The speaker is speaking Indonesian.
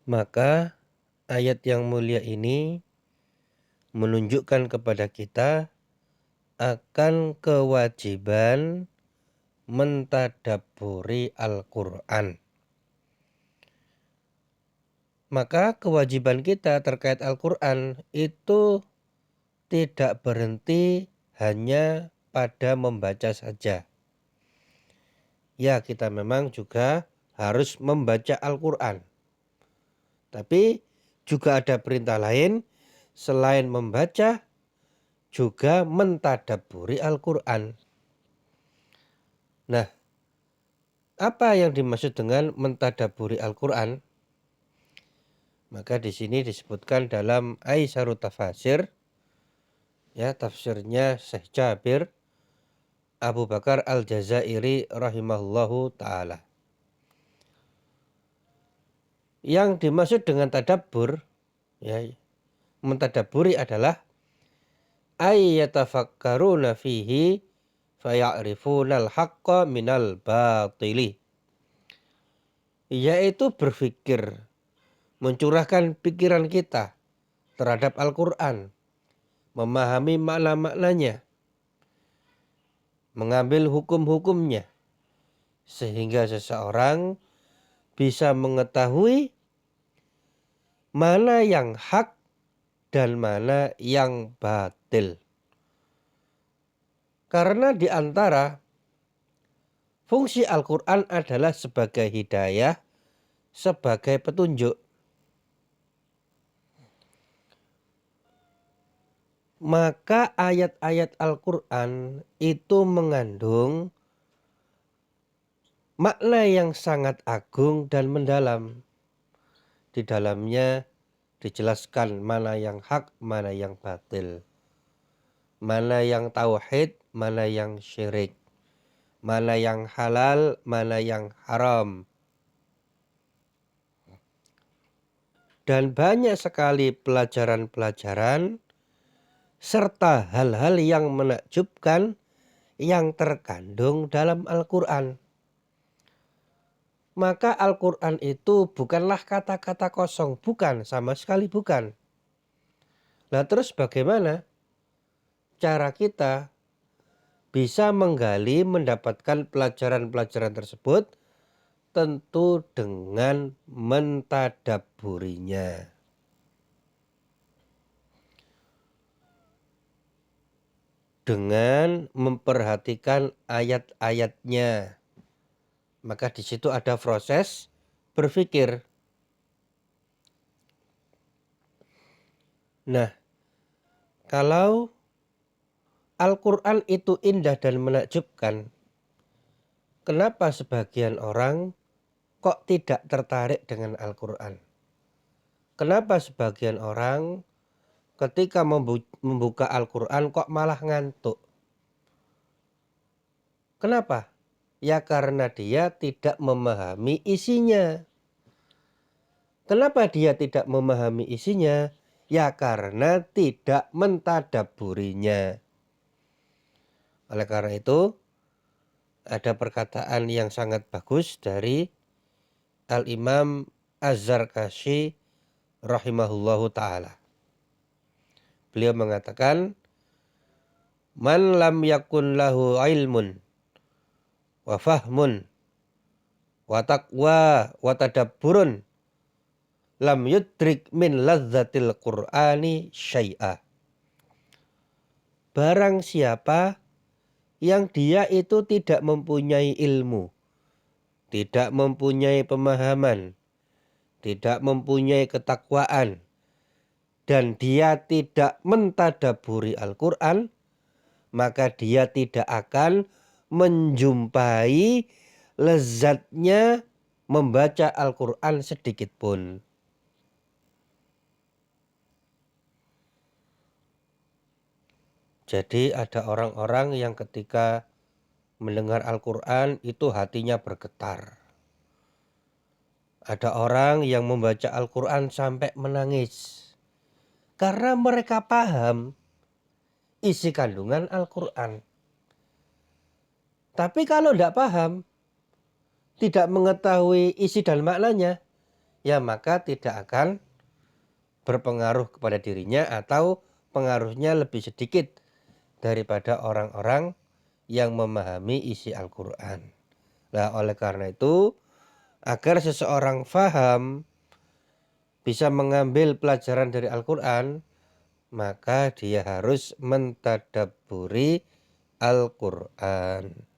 Maka ayat yang mulia ini menunjukkan kepada kita akan kewajiban mentadabburi Al-Quran. Maka kewajiban kita terkait Al-Quran itu tidak berhenti hanya pada membaca saja. Ya, kita memang juga harus membaca Al-Quran. Tapi juga ada perintah lain selain membaca, juga mentadabburi Al-Quran. Nah, apa yang dimaksud dengan mentadabburi Al-Quran? Maka di sini disebutkan dalam Aisyarut Tafasir, ya, tafsirnya Syekh Jabir Abu Bakar Al-Jazairi rahimahullahu ta'ala. Yang dimaksud dengan tadabbur, ya, mentadabburi adalah ayyatafakkaruna fihi faya'rifunal haqqa minal batili. Yaitu berpikir, mencurahkan pikiran kita terhadap Al-Quran, memahami makna-maknanya, mengambil hukum-hukumnya, sehingga seseorang bisa mengetahui mana yang hak dan mana yang batil. Karena di antara fungsi Al-Quran adalah sebagai hidayah, sebagai petunjuk. Maka ayat-ayat Al-Quran itu mengandung makna yang sangat agung dan mendalam. Di dalamnya dijelaskan mana yang hak, mana yang batil. Mana yang tauhid, mana yang syirik. Mana yang halal, mana yang haram. Dan banyak sekali pelajaran-pelajaran serta hal-hal yang menakjubkan yang terkandung dalam Al-Quran. Maka Al-Quran itu bukanlah kata-kata kosong, bukan, sama sekali bukan. Nah, terus bagaimana cara kita bisa menggali, mendapatkan pelajaran-pelajaran tersebut? Tentu dengan mentadabburinya. Dengan memperhatikan ayat-ayatnya. Maka di situ ada proses berpikir. Nah, kalau Al-Quran itu indah dan menakjubkan, kenapa sebagian orang kok tidak tertarik dengan Al-Quran? Kenapa sebagian orang ketika membuka Al-Quran kok malah ngantuk? Kenapa? Ya karena dia tidak memahami isinya. Kenapa dia tidak memahami isinya? Ya karena tidak mentadabburinya. Oleh karena itu, ada perkataan yang sangat bagus dari Al-Imam Az-Zarkashi rahimahullahu ta'ala. Beliau mengatakan, Man lam yakun lahu ilmun wa fahmun wa taqwa wa tadabburun lam yudrik min lazzatil Qur'ani syai'a. Barang siapa yang dia itu tidak mempunyai ilmu, tidak mempunyai pemahaman, tidak mempunyai ketakwaan, dan dia tidak mentadabburi Al-Quran, maka dia tidak akan menjumpai lezatnya membaca Al-Quran sedikit pun. Jadi ada orang-orang yang ketika mendengar Al-Quran itu hatinya bergetar. Ada orang yang membaca Al-Quran sampai menangis. Karena mereka paham isi kandungan Al-Quran. Tapi kalau tidak paham, tidak mengetahui isi dan maknanya, ya maka tidak akan berpengaruh kepada dirinya atau pengaruhnya lebih sedikit daripada orang-orang yang memahami isi Al-Quran. Nah, oleh karena itu, agar seseorang faham, bisa mengambil pelajaran dari Al-Quran, maka dia harus mentadabburi Al-Quran.